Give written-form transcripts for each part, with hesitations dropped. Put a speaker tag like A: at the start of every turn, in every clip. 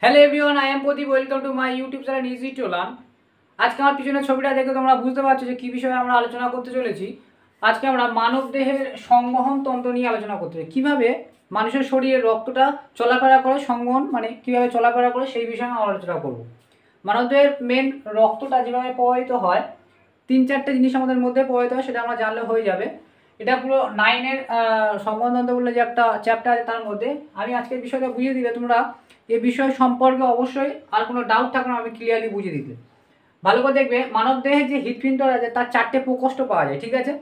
A: Hello everyone, I am Pradeep. Welcome to my YouTube channel easy to learn. আজকে আমার পিছনের ছবিটা দেখে তোমরা বুঝতে পারছো যে কী বিষয়ে আমরা আলোচনা করতে চলেছি। আজকে আমরা মানব দেহের সংবহন তন্ত্র নিয়ে আলোচনা করতে চাই। কীভাবে মানুষের শরীরে রক্তটা চলাফেরা করে, সংবহন মানে কীভাবে চলাফেরা করে সেই বিষয়ে আমরা আলোচনা করব। মানবদেহের মেন রক্তটা যেভাবে প্রবাহিত হয়, 3-4টে জিনিস আমাদের মধ্যে প্রবাহিত হয়, সেটা আমরা জানলে হয়ে যাবে। এটা পুরো 9-এর সংবহনতন্ত্র বলে যে একটা চ্যাপ্টার আছে, তার মধ্যে আমি আজকের বিষয়টা বুঝিয়ে দিলে তোমরা এ বিষয় সম্পর্কে অবশ্যই আর কোনো ডাউট থাকলে আমি ক্লিয়ারলি বুঝিয়ে দিতে। ভালো করে দেখবে, মানব দেহের যে হৃৎপিণ্ড আছে তার 4টে প্রকোষ্ঠ পাওয়া যায়, ঠিক আছে।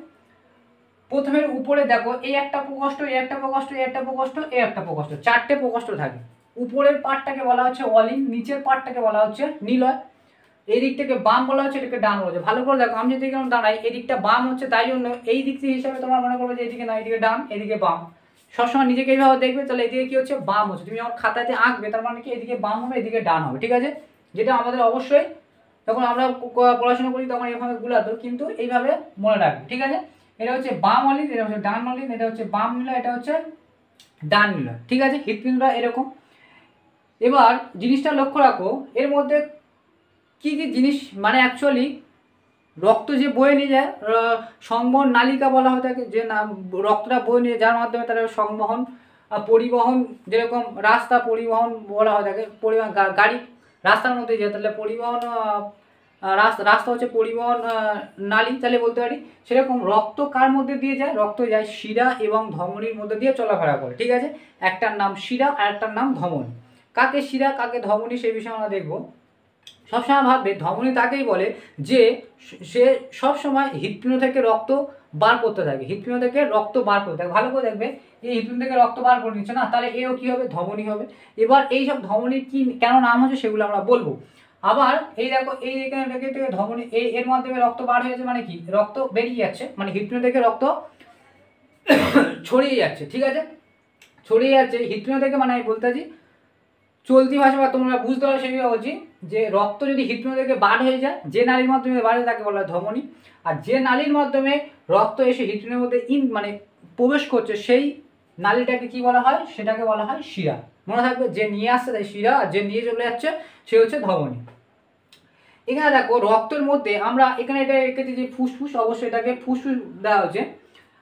A: প্রথমের উপরে দেখো, এই একটা প্রকোষ্ঠ, এই একটা প্রকোষ্ঠ, এই একটা প্রকোষ্ঠ, এই একটা প্রকোষ্ঠ, 4টে প্রকোষ্ঠ থাকে। উপরের পার্টটাকে বলা হচ্ছে অলিন, নিচের পার্টটাকে বলা হচ্ছে নিলয়। এই দিকটাকে বাম বলা হচ্ছে, এটাকে ডান বলা হচ্ছে। ভালো করে দেখো, আমি যদি এখানে দাঁড়াই, এই দিকটা বাম হচ্ছে, তাই জন্য এই দিক হিসাবে তোমরা মনে করবে যে এদিকে না, এদিকে ডান, এদিকে বাম। সবসময় নিজেকে এইভাবে দেখবে, তাহলে এদিকে কি হচ্ছে, বাম হচ্ছে। তুমি যখন খাতাতে আঁকবে তার মানে কি, এদিকে বাম হবে, এদিকে ডান হবে, ঠিক আছে। যেটা আমাদের অবশ্যই যখন আমরা পড়াশোনা করি তখন এইভাবে গুলাতো, কিন্তু এইভাবে মনে রাখবে, ঠিক আছে। এটা হচ্ছে বাম অলিন, এটা হচ্ছে ডান অলিন, এটা হচ্ছে বাম নিলয়, এটা হচ্ছে ডান নিলয়, ঠিক আছে। হৃৎপিণ্ডটা এরকম। এবার জিনিসটা লক্ষ্য রাখো, এর মধ্যে কি কি জিনিস মানে অ্যাকচুয়ালি রক্ত যে বয়ে নিয়ে যায়, সংবহন নালিকা বলা হয়ে থাকে, যে রক্তটা বয়ে নিয়ে যার মাধ্যমে তারা সংবহন পরিবহন, যেরকম রাস্তা পরিবহন বলা হয়ে থাকে, পরিবহন গাড়ি রাস্তার মধ্যে যায়, তাহলে পরিবহন রাস্তা হচ্ছে পরিবহন নালী, তাহলে বলতে পারি। সেরকম রক্ত কার মধ্যে দিয়ে যায়, রক্ত যায় শিরা এবং ধমনির মধ্যে দিয়ে চলাফেরা করে, ঠিক আছে। একটার নাম শিরা আর একটার নাম ধমনী। কাকে শিরা কাকে ধমনী সেই বিষয়ে আমরা দেখবো। সবসময় ভাববে ধমনী তাকেই বলে যে সে সবসময় হৃৎপিণ্ড থেকে রক্ত বার করতে থাকে, হৃৎপিণ্ড থেকে রক্ত বার করতে থাকে। ভালো করে দেখবে, এই হৃৎপিণ্ড থেকে রক্ত বার করে নিচ্ছে না, তাহলে এও কী হবে, ধমনী হবে। এবার এই সব ধমনীর কি কেন নাম হচ্ছে সেগুলো আমরা বলবো। আবার এই দেখো, এই এখানে থেকে ধমনী, এর মাধ্যমে রক্ত বার হয়েছে মানে কি, রক্ত বেরিয়ে যাচ্ছে, মানে হৃৎপিণ্ড থেকে রক্ত ছড়িয়ে যাচ্ছে, ঠিক আছে। ছড়িয়ে যাচ্ছে হৃৎপিণ্ড থেকে, মানে আমি বলতে চাইছি চলতি ভাষা বা তোমরা বুঝতে পারো সেগুলো বলছি, যে রক্ত যদি হৃৎপিণ্ড থেকে বার হয়ে যায়, যে নালীর মাধ্যমে বার হয়ে তাকে বলা হয় ধমনী। আর যে নালীর মাধ্যমে রক্ত এসে হৃৎপিণ্ডের মধ্যে মানে প্রবেশ করছে, সেই নালীটাকে কি বলা হয়, সেটাকে বলা হয় শিরা। মনে থাকবে, যে নিয়ে আসছে তাই শিরা, আর যে নিয়ে চলে যাচ্ছে সে হচ্ছে ধমনী। এখানে দেখো রক্তের মধ্যে আমরা এখানে এটা এঁকেছি যে ফুসফুস, অবশ্যই এটাকে ফুসফুস দেওয়া হচ্ছে।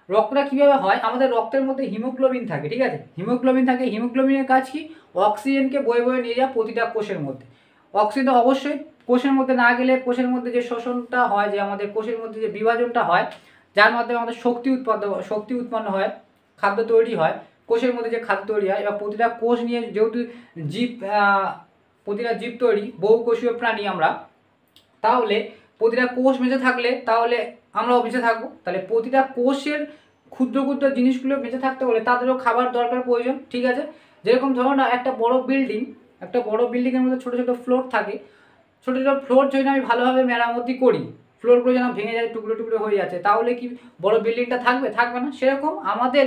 A: রক্তটা কীভাবে হয়, আমাদের রক্তের মধ্যে হিমোগ্লোবিন থাকে, ঠিক আছে। হিমোগ্লোবিন থাকে, হিমোগ্লোবিনের কাজ কি, অক্সিজেনকে বয়ে বয়ে নিয়ে যায় প্রতিটা কোষের মধ্যে। অক্সিজেন অবশ্যই কোষের মধ্যে না গেলে, কোষের মধ্যে যে শোষণটা হয়, যে আমাদের কোষের মধ্যে যে বিভাজনটা হয়, যার মাধ্যমে আমাদের শক্তি উৎপন্ন হয়, খাদ্য তৈরি হয়, কোষের মধ্যে যে খাদ্য তৈরি হয়। এবার প্রতিটা কোষ নিয়ে যেহেতু জীব, প্রতিটা জীব তৈরি, বহুকোষীয় প্রাণী আমরা, তাহলে প্রতিটা কোষ বেঁচে থাকলে তাহলে আমরাও বেঁচে থাকবো। তাহলে প্রতিটা কোষের ক্ষুদ্র ক্ষুদ্র জিনিসগুলো বেঁচে থাকতে হলে তাদেরও খাবার দরকার, প্রয়োজন, ঠিক আছে। যেরকম ধরো না, একটা বড় বিল্ডিংয়ের মধ্যে ছোটো ছোটো ফ্লোর থাকে। ছোটো ছোটো ফ্লোর যদি আমি ভালোভাবে মেরামতি করি, ফ্লোরগুলো যেন ভেঙে যায়, টুকরো টুকরো হয়ে যাচ্ছে, তাহলে কি বড় বিল্ডিংটা থাকবে না। সেরকম আমাদের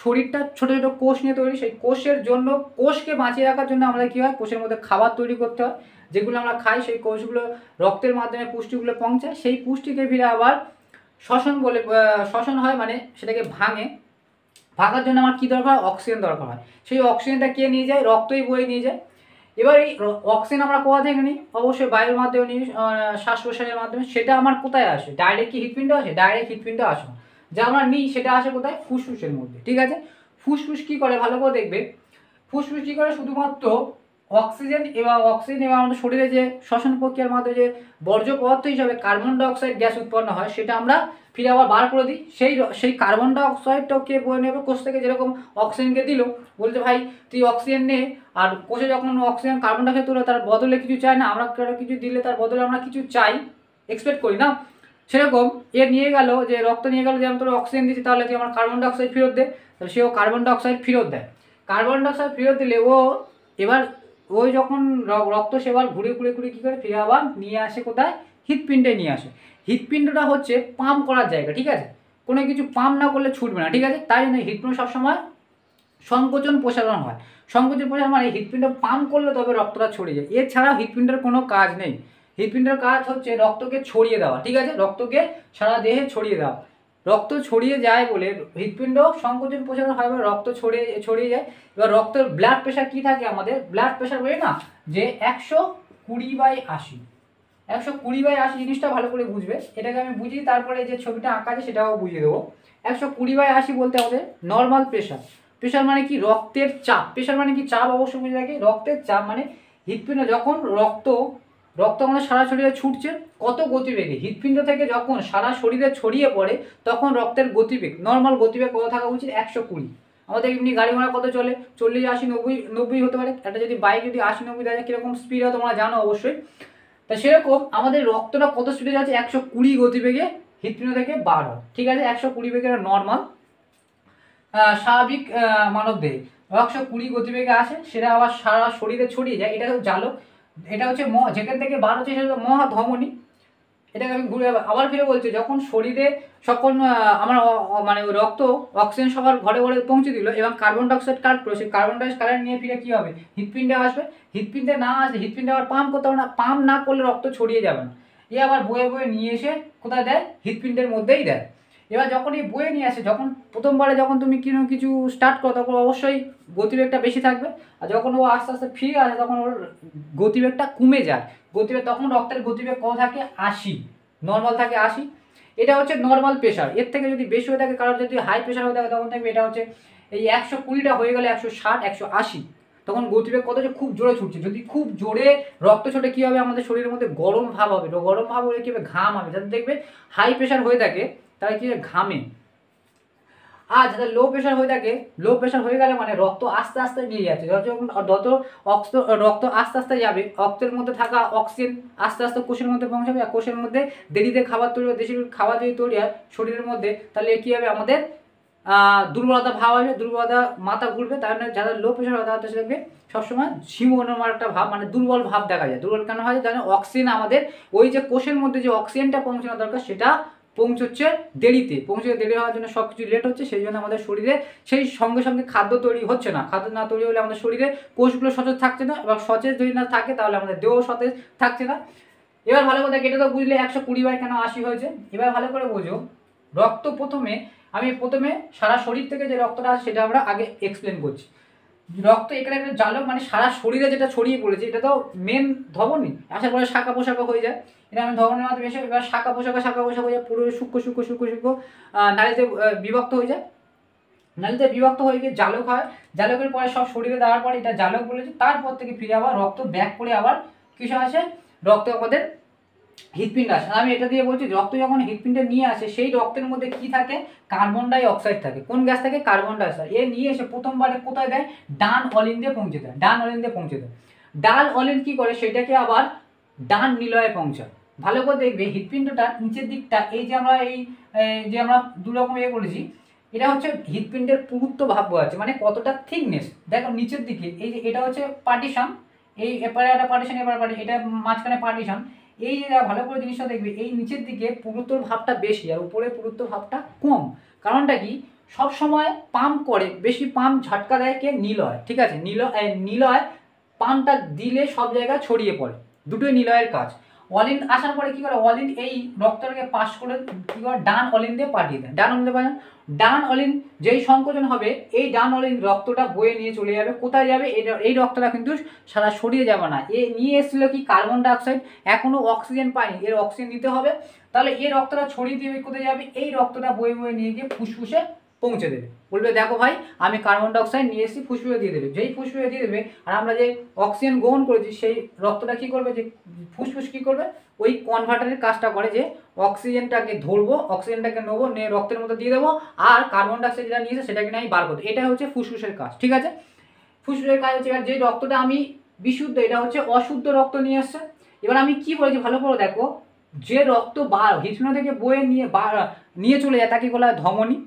A: শরীরটা ছোটো ছোটো কোষ নিয়ে তৈরি। সেই কোষের জন্য, কোষকে বাঁচিয়ে রাখার জন্য আমাদের কী হয়, কোষের মধ্যে খাবার তৈরি করতে হয়, যেগুলো আমরা খাই। সেই কোষগুলো রক্তের মাধ্যমে পুষ্টিগুলো পৌঁছায়, সেই পুষ্টিকে ফিরে আবার শ্বসন হয়, মানে সেটাকে ভাঙার জন্য আমার কী দরকার, অক্সিজেন দরকার হয়। সেই অক্সিজেনটা কে নিয়ে যায়, রক্তই বয়ে নিয়ে যায়। এবার এই অক্সিজেন আমরা কোথা থেকে নিই, অবশ্যই বায়ুর মাধ্যমে নিই, শ্বাস প্রশ্বাসের মাধ্যমে। সেটা আমার কোথায় আসে, ডাইরেক্ট কি হৃৎপিণ্ড আসে, ডাইরেক্ট হৃৎপিণ্ড আসে না। যা আমরা নিই সেটা আসে কোথায়, ফুসফুসের মধ্যে, ঠিক আছে। ফুসফুস কী করে, ভালো করে দেখবে, ফুসফুস কী করে, শুধুমাত্র অক্সিজেন এবং আমাদের শরীরে যে শ্বসন প্রক্রিয়ার মাধ্যমে যে বর্জ্য পদার্থ হিসাবে কার্বন ডাইঅক্সাইড গ্যাস উৎপন্ন হয়, সেটা আমরা ফিরে আবার বার করে দিই। সেই কার্বন ডাইঅক্সাইডটাকে বয়ে নেবে কোষ থেকে। যেরকম অক্সিজেনকে দিল, বলছে ভাই তুই অক্সিজেন নে, আর কোষে যখন অক্সিজেন কার্বন ডাইঅক্সাইড তোলে, তার বদলে কিছু চাই না, আমরা কিছু দিলে তার বদলে আমরা কিছু চাই, এক্সপেক্ট করি না। সেরকম নিয়ে গেল, যে রক্ত নিয়ে গেল, যে আমি তোর অক্সিজেন দিচ্ছি, তাহলে তুই আমার কার্বন ডাইঅক্সাইড ফেরত দে, তাহলে সেও কার্বন ডাইঅক্সাইড ফেরত দেয়। কার্বন ডাইঅক্সাইড ফেরত দিলে এবার ওই যখন রক্ত সেবার ঘুরে কী করে ফিরে আবার নিয়ে আসে কোথায়, হৃৎপিণ্ডে নিয়ে আসে। হৃৎপিণ্ডটা হচ্ছে পাম্প করার জায়গা, ঠিক আছে। কোনো কিছু পাম্প না করলে ছুটবে না, ঠিক আছে। তাই জন্য হৃৎপিণ্ড সবসময় সংকোচন প্রসারণ হয়। সংকোচন প্রসারণ মানে হৃৎপিণ্ড পাম্প করলে তবে রক্তটা ছড়িয়ে যায়। এছাড়া হৃৎপিণ্ডের কোনো কাজ নেই। হৃৎপিণ্ডের কাজ হচ্ছে রক্তকে ছড়িয়ে দেওয়া, ঠিক আছে, রক্তকে সারা দেহে ছড়িয়ে দেওয়া। রক্ত ছড়িয়ে যায় বলে হৃৎপিণ্ড সংকোচন প্রসারণ হয় বলে রক্ত ছড়িয়ে যায়। এবার রক্তের ব্লাড প্রেশার কি থাকে, আমাদের ব্লাড প্রেশার বলে না যে 120/80, 120/80 জিনিসটা ভালো করে বুঝবে। এটাকে আমি বুঝি, তারপরে যে ছবিটা আঁকা আছে সেটাও বুঝিয়ে দেবো। 120/80 বলতে আমাদের নর্মাল প্রেশার। প্রেশার মানে কি, রক্তের চাপ। প্রেশার মানে কি, চাপ অবশ্যই বুঝে থাকে। রক্তের চাপ মানে হৃৎপিণ্ড যখন রক্ত আমাদের সারা শরীরে ছুটছে কত গতিবেগে, হৃৎপিণ্ড থেকে যখন সারা শরীরে ছড়িয়ে পড়ে তখন রক্তের গতিবেগ, নর্মাল গতিবেগ কত থাকা উচিত, 120। আমাদের এমনি গাড়ি ঘোড়া কত চলে, 40, 80, 90 হতে পারে। একটা যদি বাইক যদি 80-90 দেয় কীরকম স্পিড হয় তোমরা জানো অবশ্যই। তা সেরকম আমাদের রক্তটা কত স্পিডে যাচ্ছে, 120 গতিবেগে হৃৎপিণ্ড থেকে বার হয়। ঠিক আছে, 120 বেগের নর্মাল স্বাভাবিক মানব দেহে 120 গতিবেগে আসে, সেটা আবার সারা শরীরে ছড়িয়ে যায়। এটা হচ্ছে জালক, এটা হচ্ছে যেখান থেকে বার হচ্ছে সেটা মহাধমনী। এটাকে আমি ঘুরে আবার ফিরে বলছি, যখন শরীরে যখন আমার মানে রক্ত অক্সিজেন সবার ঘরে ঘরে পৌঁছে দিল এবং কার্বন ডাইঅক্সাইড কালেক্ট করলো, সেই কার্বন ডাইঅক্সাইড কালেক্ট নিয়ে ফিরে কী হবে, হৃৎপিণ্ডে আসবে। হৃৎপিণ্ডে না আসলে হৃৎপিণ্ডে আবার পাম্প করতে হবে না, পাম্প না করলে রক্ত ছড়িয়ে যাবে না। এ আবার বয়ে বয়ে নিয়ে এসে কোথায় দেয়, হৃৎপিণ্ডের মধ্যেই দেয়। এবার যখন এই বয়ে নিয়ে আসে, যখন প্রথমবারে যখন তুমি কিছু স্টার্ট করো তখন অবশ্যই গতিবেগটা বেশি থাকবে, আর যখন ও আস্তে আস্তে ফিরে আসে তখন ওর গতিবেগটা কমে যায়। তখন রক্তের গতিবেগ কত থাকে, 80, নর্মাল থাকে 80। এটা হচ্ছে নর্মাল প্রেশার। এর থেকে যদি বেশি হয়ে থাকে, কারণ যদি হাই প্রেশার হয়ে থাকে তখন দেখবে এটা হচ্ছে এই 120টা হয়ে গেলে 160, 180, তখন গতিবেগ কত হচ্ছে, খুব জোরে ছুটছে। যদি খুব জোরে রক্ত ছোটে কী হবে, আমাদের শরীরের মধ্যে গরম ভাব হবে, গরম ভাব হলে কী হবে, ঘাম হবে। যাদের দেখবে হাই প্রেশার হয়ে থাকে তারা কী ঘামে। আর যাদের লো প্রেশার হয়ে থাকে, লো প্রেশার হয়ে গেলে মানে রক্ত আস্তে আস্তে নিয়ে যাচ্ছে, যত রক্ত আস্তে আস্তে যাবে, রক্তের মধ্যে থাকা অক্সিজেন আস্তে আস্তে কোষের মধ্যে পৌঁছাবে, আর কোষের মধ্যে দেরিতে খাবার তৈরি হয়। দেশি খাবার যদি তৈরি হয় শরীরের মধ্যে, তাহলে কী হবে, আমাদের দুর্বলতা ভাব আসবে, দুর্বলতা, মাথা ঘুরবে। তার মানে যাদের লো প্রেশার হয় তাদের দেখবে সবসময় ঝিমোনোর একটা ভাব, মানে দুর্বল ভাব দেখা যায়। দুর্বল কেন হয়, জানে অক্সিজেন আমাদের ওই যে কোষের মধ্যে যে অক্সিজেনটা পৌঁছানো দরকার সেটা পৌঁছচ্ছে দেরিতে, দেরি হওয়ার জন্য সব কিছু লেট হচ্ছে। সেই জন্য আমাদের শরীরে সেই সঙ্গে সঙ্গে খাদ্য তৈরি হচ্ছে না। খাদ্য না তৈরি হলে আমাদের শরীরে কোষগুলো সতেজ থাকছে না, এবং সতেজ যদি না থাকে তাহলে আমাদের দেহ সতেজ থাকছে না। এবার ভালো করে এটা তো বুঝলে 120 কেন 80 হয়েছে। এবার ভালো করে বোঝো, রক্ত প্রথমে সারা শরীর থেকে যে রক্তটা আসে সেটা আমরা আগে এক্সপ্লেন করছি। রক্ত এখানে একটা জালক, মানে সারা শরীরে যেটা ছড়িয়ে পড়েছে, এটা তো মেন ধমনী, আসার পরে শাখা পোশাকা হয়ে যায়। এটা আমি ধমনীর মাধ্যমে এসে এবার শাখা পোশাকা হয়ে যায়, পুরো সূক্ষ্ম নালীতে বিভক্ত হয়ে যায়। নালীতে বিভক্ত হয়ে গিয়ে জালক হয়। জালকের পরে সব শরীরে দেওয়ার পরে এটা জালক বলেছে। তারপর থেকে ফিরে আবার রক্ত ব্যাক করে আবার কিছু আসে, রক্ত আমাদের হৃৎপিণ্ড আসে। আমি এটা দিয়ে বলছি, রক্ত যখন হৃৎপিণ্ডে নিয়ে আসে সেই রক্তের মধ্যে কি থাকে, কার্বন ডাই অক্সাইড থাকে। কোন গ্যাস থাকে, কার্বন ডাই অক্সাইড। এ নিয়ে এসে প্রথমবারে কোথায় দেয়, ডান অলিন্দে পৌঁছে দেয়। ডান অলিন্দ কি করে, সেটাকে আবার ডান নিলয়ে পৌঁছায়। ভালো করে দেখবে হৃৎপিণ্ডটার নিচের দিকটা, এই যে আমরা দু রকম করেছি, এটা হচ্ছে হৃৎপিণ্ডের পুরুত্ব ভাব আছে, মানে কতটা থিকনেস। দেখো নিচের দিকে এই যে এটা হচ্ছে পার্টিশন, এই এপারে একটা পার্টিশন, এপারে পার্টিশন, এটা মাঝখানে পার্টিশন। এই যে ভালো করে জিনিসটা দেখবে, এই নিচের দিকে পুরুত্বর ভাবটা বেশি আর উপরে পুরুত্ব ভাবটা কম। কারণটা কি, সব সময় পাম্প করে, বেশি পাম্প ঝটকা দেয় কে, নিলয়। ঠিক আছে, নিলয় পাম্পটা দিলে সব জায়গায় ছড়িয়ে পড়ে, দুটোই নিলয়ের কাজ। অলিন্দ আসার পরে কি করে, অলিন্দ এই রক্তটাকে পাস করে কি করে, ডান অলিন্দে পাঠিয়ে দেয়। ডান অলিন্দ যেই সংকোচন হবে, এই ডান অলিন্দ রক্তটা বয়ে নিয়ে চলে যাবে। কোথায় যাবে, এই রক্তটা কিন্তু সারা শরীরে যাবে না। এ নিয়ে এসেছিল কি, কার্বন ডাইঅক্সাইড, এখনো অক্সিজেন পায়নি, এর অক্সিজেন নিতে হবে। তাহলে এই রক্তটা ছড়িয়ে দিয়ে কোথায় যাবে, এই রক্তটা বয়ে বয়ে নিয়ে গিয়ে ফুসফুসে পৌঁছে দেবে। বলবে দেখো ভাই, আমি কার্বন ডাইঅক্সাইড নিয়ে এসেছি, ফুসফুসে দিয়ে দেবে। যেই ফুসফুসে দিয়ে দেবে, আর আমরা যে অক্সিজেন গ্রহণ করেছি সেই রক্তটা কি করবে, যে ফুসফুস কি করবে, ওই কনভার্টারের কাজটা করে, যে অক্সিজেনটাকে ধরবো, অক্সিজেনটাকে নেবো, নিয়ে রক্তের মধ্যে দিয়ে দেবো, আর কার্বন ডাইঅক্সাইড যেটা নিয়েছে সেটাকে নিয়ে আমি বার করবো। এটা হচ্ছে ফুসফুসের কাজ। ঠিক আছে, ফুসফুসের কাজ হচ্ছে, এবার যে রক্তটা আমি বিশুদ্ধ, এটা হচ্ছে অশুদ্ধ রক্ত নিয়ে আসছে। এবার আমি কি বলেছি ভালো করে দেখো, যে রক্ত হৃৎপিণ্ড থেকে বয়ে নিয়ে চলে যায় তাকে বলা হয় ধমনী।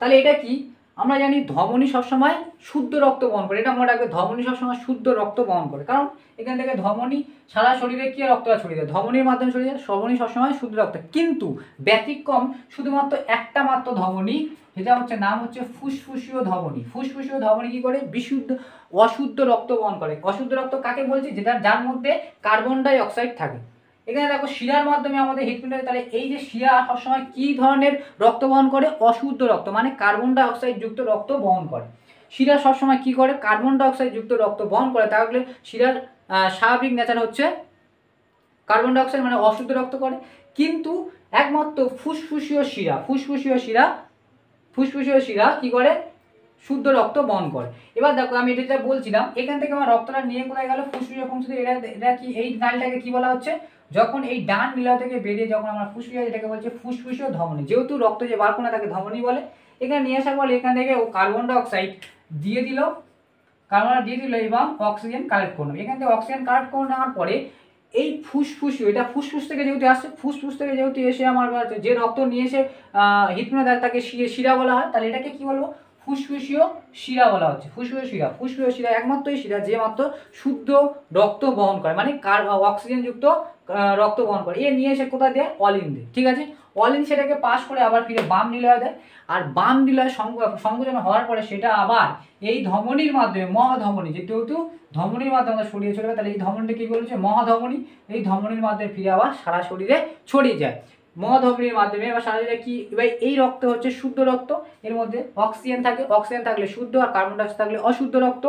A: তাহলে এটা কি, আমরা জানি ধমনী সবসময় শুদ্ধ রক্ত বহন করে, এটা মনে রাখবে, ধমনী সবসময় শুদ্ধ রক্ত বহন করে। কারণ এখান থেকে ধমনী সারা শরীরে কি রক্তটা ছড়িয়ে যায়, ধমনীর মাধ্যমে ছড়িয়ে যায়। ধমনী সবসময় শুদ্ধ রক্ত, কিন্তু ব্যতিক্রম শুধুমাত্র একটা মাত্র ধমনী, যেটা হচ্ছে নাম হচ্ছে ফুসফুসীয় ধমনী। ফুসফুসীয় ধমনী কি করে, অশুদ্ধ রক্ত বহন করে। অশুদ্ধ রক্ত কাকে বলছি, যার মধ্যে কার্বন ডাই অক্সাইড থাকে। এখানে দেখো শিরার মাধ্যমে আমাদের হৃৎপিণ্ড, তাহলে এই যে শিরা সবসময় কি ধরনের রক্ত বহন করে? অশুদ্ধ রক্ত, মানে কার্বন ডাই অক্সাইড যুক্ত রক্ত বহন করে। শিরা সবসময় কি করে? কার্বন ডাই অক্সাইড যুক্ত রক্ত বহন করে। তাহলে শিরার স্বাভাবিক নেচার হচ্ছে কার্বন ডাই অক্সাইড, মানে অশুদ্ধ রক্ত করে। কিন্তু একমাত্র ফুসফুসীয় শিরা কি করে? শুদ্ধ রক্ত বহন করে। এবার দেখো আমি এটা যেটা বলছিলাম, এখান থেকে আমার রক্তটা নিয়ে কোথায় গেল? ফুসফুসে পৌঁছতে। এটা কি, এই নালীটাকে কি বলা হচ্ছে? যখন এই ডান নিলয় থেকে বেরিয়ে যখন আমরা ফুসফুসে, এটাকে বলছে ফুসফুসীয় ধমনী। যেহেতু রক্ত যে বার করে তাকে ধমনী বলে। এখানে নিয়ে আসার ফলে এখান থেকে ও কার্বন ডাই অক্সাইড দিয়ে দিল, এবং অক্সিজেন কালেক্ট করলো। এখান থেকে অক্সিজেন কালেক্ট করে নেওয়ার পরে এই ফুসফুসীয়, এটা ফুসফুস থেকে যেহেতু আসছে, ফুসফুস থেকে যেহেতু এসে আমার যে রক্ত নিয়ে এসে হৃৎপিণ্ড দেয় তাকে শিরা বলা হয়। তাহলে এটাকে কি বলবো? ফুসফুসীয় শিরা বলা হচ্ছে। ফুসফুসীয় শিরা একমাত্রই শিরা যে মাত্র শুদ্ধ রক্ত বহন করে, মানে অক্সিজেন যুক্ত রক্ত বহন করে। এ নিয়ে এসে কোথায় দেয়? অলিন দেয়। ঠিক আছে, অলিন সেটাকে পাস করে আবার ফিরে বাম নিলয় দেয়। আর বাম নিলয় সংকোচন হওয়ার পরে সেটা আবার এই ধমনির মাধ্যমে, মহাধমনী, যেহেতু ধমনির মাধ্যমে আমরা ছড়িয়ে চলে, তাহলে এই ধমনিটা কি বলেছে? মহাধমনী। এই ধমনির মাধ্যমে ফিরে আবার সারা শরীরে ছড়িয়ে যায়। মহাধমনির মাধ্যমে এবার সারা শরীরে কি? এবার এই রক্ত হচ্ছে শুদ্ধ রক্ত। এর মধ্যে অক্সিজেন থাকে, অক্সিজেন থাকলে শুদ্ধ, আর কার্বন ডাই অক্সাইড থাকলে অশুদ্ধ রক্ত।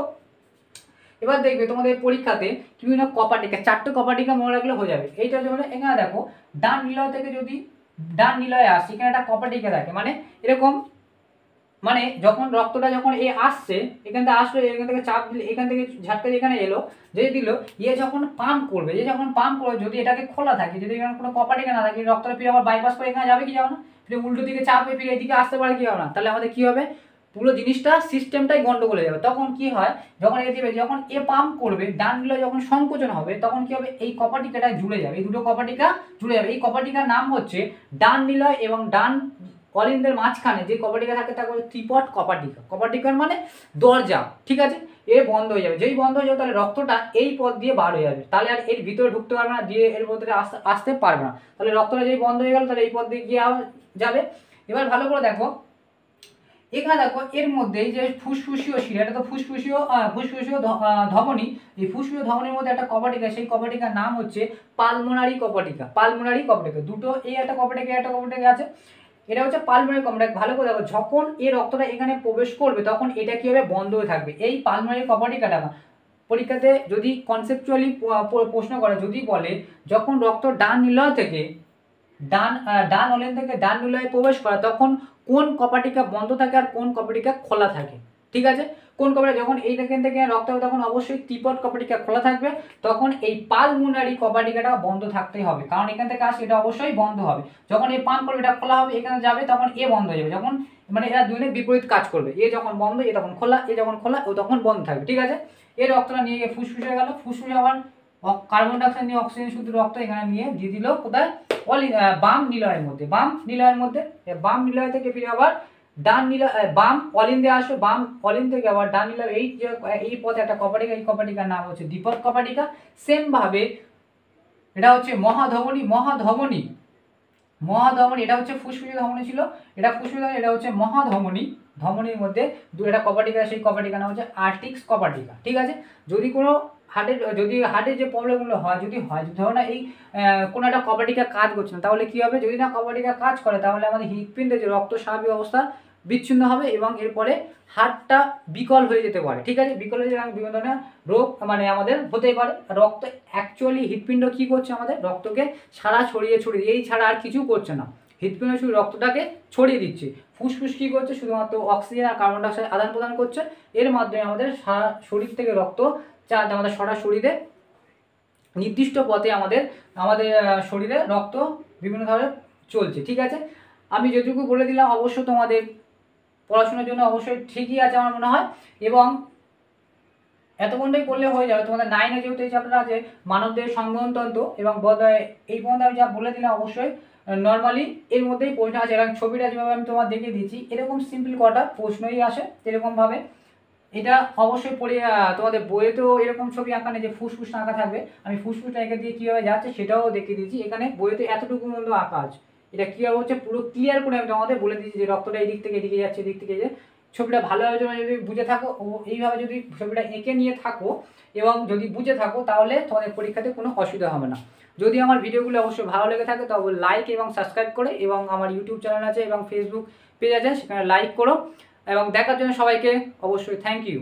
A: এবার দেখবে তোমাদের পরীক্ষাতে বিভিন্ন কপাটিকা, 4টে কপাটিকা মনে রাখলে হয়ে যাবে। এইটা যেমন এখানে দেখো, ডান নিলয় থেকে যদি ডান নিলয়ে আসছে, এখানে একটা কপাটিকা থাকে, মানে এরকম, মানে যখন রক্তটা যখন এ আসছে, এখান থেকে আসলো, এখান থেকে চাপ দিলে, এখান থেকে ঝাটকা দিয়ে এখানে এলো, যে দিল, যখন পাম্প করবে, যদি এটাকে খোলা থাকে, যদি এখানে কোনো কপাটিকা না থাকে, রক্তটা ফিরে আবার বাইপাস করে এখানে যাবে কি যাবে না? ফিরে উল্টো দিকে চাপে ফিরে এদিকে আসতে পারে কি হবে না? তাহলে আমাদের কি হবে? পুরো জিনিসটা, সিস্টেমটাই গন্ডগোল হয়ে যাবে। তখন কি হয়? যখন এ দিবে, যখন এ পাম্প করবে, ডান নিলয় যখন সংকোচন হবে, তখন কি হবে? এই কপাটিকাটা জুড়ে যাবে, এই দুটো কপাটিকা জুড়ে যাবে। এই কপাটিকার নাম হচ্ছে ডান নিলয় এবং ডান অলিন্দের মাঝখানে যে কপাটিকা থাকে তাকে বলে ত্রিপট কপাটিকা। কপাটিকার মানে দরজা। ঠিক আছে, এ বন্ধ হয়ে যাবে। যেই বন্ধ হয়ে যাবে তাহলে রক্তটা এই পথ দিয়ে বার হয়ে যাবে, তাহলে আর এর ভিতরে ঢুকতে পারবে না, দিয়ে এর মধ্যে আসতে পারবে না। তাহলে রক্তটা যেই বন্ধ হয়ে গেল, তাহলে এই পথ দিয়ে গিয়ে যাবে। এবার ভালো করে দেখো, এখানে দেখো এর মধ্যে যে ফুসফুসীয় শিরা, এটা তো ফুসফুসীয় ধমনী। এই ফুসফুসীয় ধমনীর মধ্যে একটা কপাটিকা, সেই কপাটিকার নাম হচ্ছে পালমোনারি কপাটিকা। দুটো, এই একটা কপাটিকা আছে, এটা হচ্ছে পালমোনারি কপাটিকা। ভালো করে দেখো, যখন এই রক্তটা এখানে প্রবেশ করবে তখন এটা কি হবে? বন্ধ হয়ে থাকবে। এই পালমোনারি কপাটিকাটা পরীক্ষাতে যদি কনসেপচুয়ালি প্রশ্ন করে, যদি বলে যখন রক্ত ডান নিলয় থেকে ডান অলিন থেকে ডান নিলয়ে প্রবেশ করে, তখন কোন কপাটিকা বন্ধ থাকে আর কোন কপাটিকা খোলা থাকে? ঠিক আছে, কোন কপাটিকা, যখন এইখান থেকে রক্ত হবে তখন অবশ্যই ত্রিপট কপাটিকা খোলা থাকবে, তখন এই পালমোনারি কপাটিকাটা বন্ধ থাকতেই হবে, কারণ এখান থেকে আসে, এটা অবশ্যই বন্ধ হবে। যখন এই পাম্প করবে, এটা খোলা হবে, এখানে যাবে, তখন এ বন্ধ হয়ে যাবে। যখন, মানে এরা দুজনে বিপরীত কাজ করবে, এ যখন বন্ধ এ তখন খোলা, এ যখন খোলা ও তখন বন্ধ থাকবে। ঠিক আছে, এই রক্তটা নিয়ে গিয়ে ফুসফুসে গেল, ফুসফুসে আবার কার্বন ডাইঅক্সাইড নিয়ে অক্সিজেন শুদ্ধ রক্ত এখানে নিয়ে দিয়ে দিল কোথায়? বাম নিলয়ের মধ্যে। বাম নিলয় থেকে ফিরে আবার ডান নিলয়, বাম অলিন্দে আসবে, বাম অলিন থেকে আবার ডান নিলয়। এই পথে একটা কপাটিকা, এই কপাটিকার নাম হচ্ছে দ্বিপদ কপাটিকা। সেম ভাবে এটা হচ্ছে মহাধমনী, এটা হচ্ছে ফুসফুসীয় ধমনী ছিল, এটা ফুসফুসীয় ধমনী, এটা হচ্ছে মহাধমনী। ধমনীর মধ্যে একটা কপাটিকা, সেই কপাটিকার নাম হচ্ছে আর্টিক্স কপাটিকা। ঠিক আছে, যদি কোনো হার্টের যে প্রবলেমগুলো হয়, যদি ধরো না এই কোনো একটা কপাটিকা কাজ করছে না, তাহলে কি হবে? যদি না কপাটিকা কাজ করে, তাহলে আমাদের হৃৎপিণ্ডে যে রক্ত স্বাভাবিক অবস্থা বিচ্ছিন্ন হবে এবং এরপরে হার্টটা বিকল হয়ে যেতে পারে। ঠিক আছে, বিকল হয়ে যেতে বিভিন্ন ধরনের রোগ মানে আমাদের হতেই পারে। রক্ত অ্যাকচুয়ালি হৃৎপিণ্ড কি করছে? আমাদের রক্তকে ছড়িয়ে এই ছাড়া আর কিছু করছে না। হৃৎপিণ্ড শুধু রক্তটাকে ছড়িয়ে দিচ্ছে। ফুসফুস কী করছে? শুধুমাত্র অক্সিজেন আর কার্বন ডাইঅক্সাইড আদান প্রদান করছে। এর মাধ্যমে আমাদের সারা শরীর থেকে রক্ত আমাদের সারা শরীরে নির্দিষ্ট পথে আমাদের শরীরে রক্ত বিভিন্ন ধরনের চলছে। ঠিক আছে, আমি যেটুকু বলে দিলাম অবশ্য তোমাদের পড়াশোনার জন্য অবশ্যই ঠিকই আছে আমার মনে হয়, এবং এতক্ষণটাই করলে হয়ে যাবে। তোমাদের 9-এ যেহেতু এই চ্যাপ্টার আছে মানবদেহের সংবহনতন্ত্র, এবং এই পর্যন্ত আমি যা বলে দিলাম অবশ্যই নর্মালি এর মধ্যেই প্রশ্ন আছে, এবং ছবিটা যেভাবে আমি তোমার দেখিয়ে দিচ্ছি এরকম সিম্পল কটা প্রশ্নই আসে এরকমভাবে। এটা অবশ্যই পড়ে তোমাদের বইয়েতেও এরকম ছবি আঁকা নেই যে ফুসফুস আঁকা থাকবে। আমি ফুসফুসটা এঁকে দিয়ে কীভাবে যাচ্ছে সেটাও দেখিয়ে দিচ্ছি। এখানে বইয়েতে এতটুকু মতো আঁকা আছে, এটা কীভাবে হচ্ছে পুরো ক্লিয়ার করে আমি তোমাদের বলে দিচ্ছি যে রক্তটা এই দিক থেকে এদিকে যাচ্ছে, এদিক থেকে ছবিটা ভালোভাবে যদি বুঝে থাকো ও এইভাবে যদি ছবিটা এঁকে নিয়ে থাকো এবং যদি বুঝে থাকো তাহলে তোমাদের পরীক্ষাতে কোনো অসুবিধা হবে না। যদি আমার ভিডিওগুলো অবশ্যই ভালো লেগে থাকে তবে লাইক এবং সাবস্ক্রাইব করে, এবং আমার ইউটিউব চ্যানেল আছে এবং ফেসবুক পেজ আছে সেখানে লাইক করো, এবং দেখার জন্য সবাইকে অবশ্যই থ্যাংক ইউ।